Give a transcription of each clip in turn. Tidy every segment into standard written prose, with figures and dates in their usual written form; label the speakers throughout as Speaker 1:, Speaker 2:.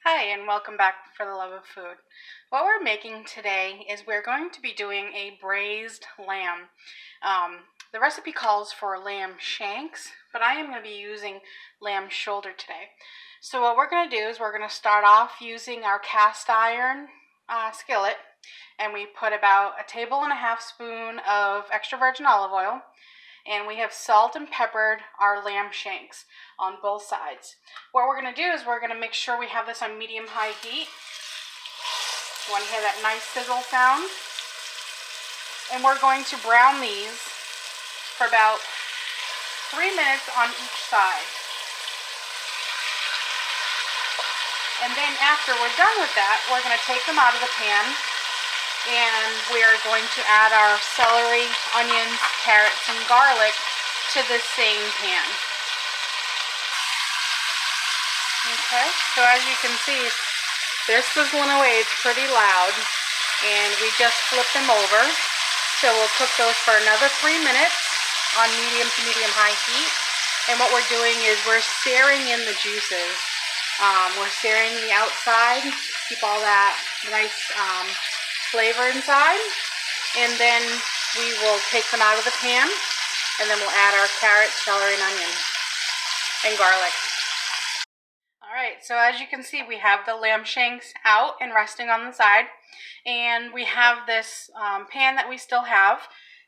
Speaker 1: Hi, and welcome back for the love of food. What we're making today is we're going to be doing a braised lamb. The recipe calls for lamb shanks, but I am going to be using lamb shoulder today. So what we're going to do is we're going to start off using our cast iron skillet, and we put about 1.5 tablespoons of extra virgin olive oil, and we have salt and peppered our lamb shanks on both sides. What we're going to do is we're going to make sure we have this on medium-high heat. You want to hear that nice sizzle sound? And we're going to brown these for about 3 minutes on each side. And then after we're done with that, we're going to take them out of the pan, and we're going to add our celery, onions, carrots, and garlic to the same pan. Okay, so as you can see, they're sizzling away. It's pretty loud, and we just flip them over. So we'll cook those for another 3 minutes on medium to medium-high heat. And what we're doing is we're searing in the juices. We're searing the outside, keep all that nice flavor inside, and then we will take them out of the pan, and then we'll add our carrots, celery, and onion, and garlic. Alright, so as you can see, we have the lamb shanks out and resting on the side, and we have this pan that we still have,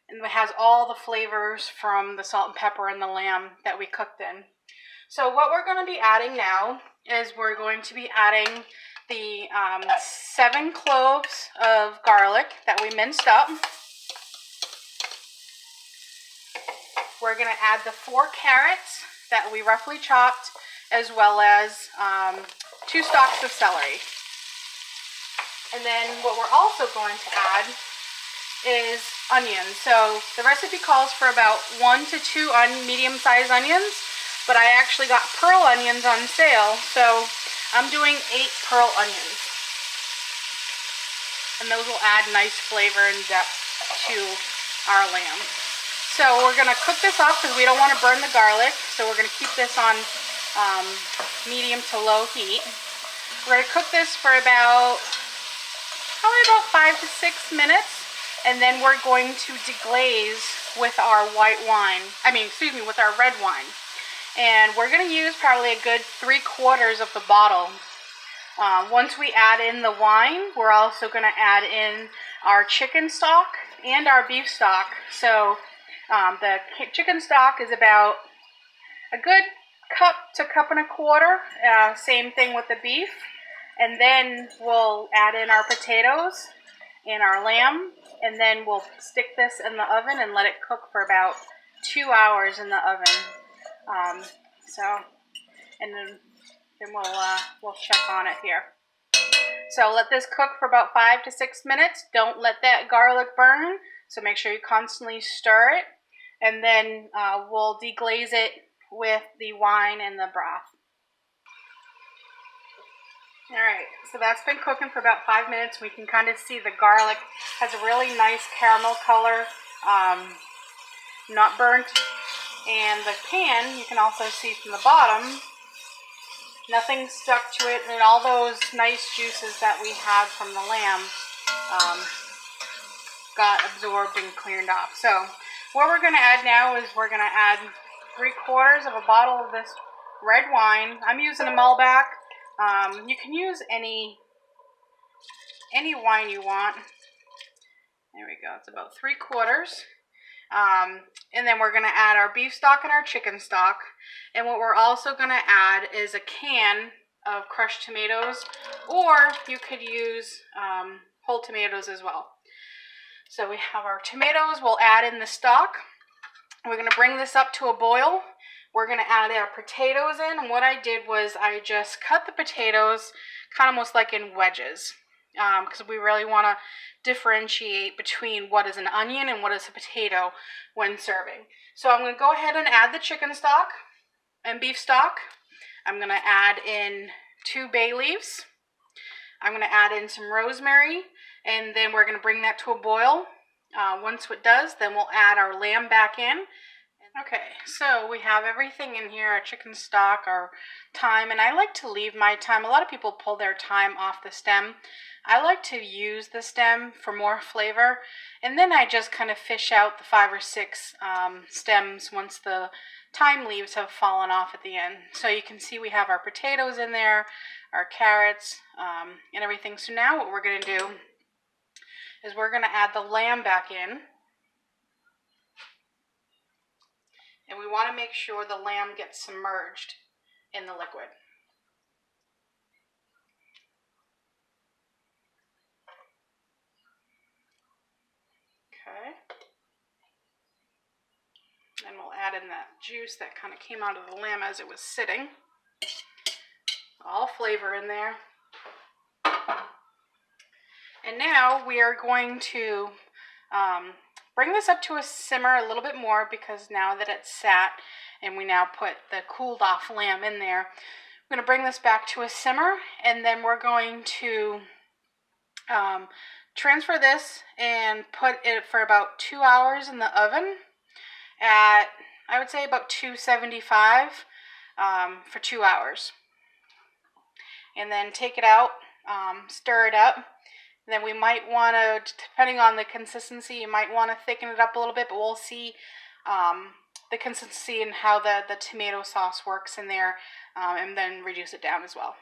Speaker 1: and it has all the flavors from the salt and pepper and the lamb that we cooked in. So what we're going to be adding now is we're going to be adding the 7 cloves of garlic that we minced up. We're going to add the 4 carrots that we roughly chopped, as well as 2 stalks of celery. And then what we're also going to add is onions. So the recipe calls for about 1 to 2 medium-sized onions, but I actually got pearl onions on sale, so I'm doing 8 pearl onions. And those will add nice flavor and depth to our lamb. So we're going to cook this off because we don't want to burn the garlic, so we're going to keep this on medium to low heat. We're going to cook this for probably about 5 to 6 minutes, and then we're going to deglaze with our with our red wine. And we're going to use probably a good 3/4 of the bottle. Once we add in the wine, we're also going to add in our chicken stock and our beef stock. So the chicken stock is about a good cup to 1.25 cups. Same thing with the beef. And then we'll add in our potatoes and our lamb, and then we'll stick this in the oven and let it cook for about 2 hours in the oven. And then we'll check on it here. So let this cook for about 5 to 6 minutes. Don't let that garlic burn, so make sure you constantly stir it, and then we'll deglaze it with the wine and the broth. Alright, so that's been cooking for about 5 minutes. We can kind of see the garlic has a really nice caramel color, not burnt. And the pan, you can also see from the bottom, nothing stuck to it, and all those nice juices that we had from the lamb got absorbed and cleared off. So what we're going to add now is we're going to add 3/4 of a bottle of this red wine. I'm using a Malbec. You can use any wine you want. There we go. It's about 3/4. And then we're going to add our beef stock and our chicken stock. And what we're also going to add is a can of crushed tomatoes, or you could use whole tomatoes as well. So we have our tomatoes. We'll add in the stock. We're going to bring this up to a boil. We're going to add our potatoes in. And what I did was I just cut the potatoes kind of almost like in wedges, because we really want to differentiate between what is an onion and what is a potato when serving. So I'm going to go ahead and add the chicken stock and beef stock. I'm going to add in 2 bay leaves. I'm going to add in some rosemary, and then we're going to bring that to a boil. Once it does, then we'll add our lamb back in. Okay, so we have everything in here, our chicken stock, our thyme, and I like to leave my thyme. A lot of people pull their thyme off the stem. I like to use the stem for more flavor, and then I just kind of fish out the 5 or 6 stems once the thyme leaves have fallen off at the end. So you can see we have our potatoes in there, our carrots, and everything. So now what we're going to do is we're going to add the lamb back in. And we want to make sure the lamb gets submerged in the liquid. Okay. And we'll add in that juice that kind of came out of the lamb as it was sitting. All flavor in there. And now we are going to bring this up to a simmer a little bit more, because now that it's sat and we now put the cooled off lamb in there, I'm going to bring this back to a simmer, and then we're going to transfer this and put it for about 2 hours in the oven at, I would say, about 275 for 2 hours. And then take it out, stir it up. Then we might want to, depending on the consistency, you might want to thicken it up a little bit, but we'll see the consistency and how the tomato sauce works in there, and then reduce it down as well.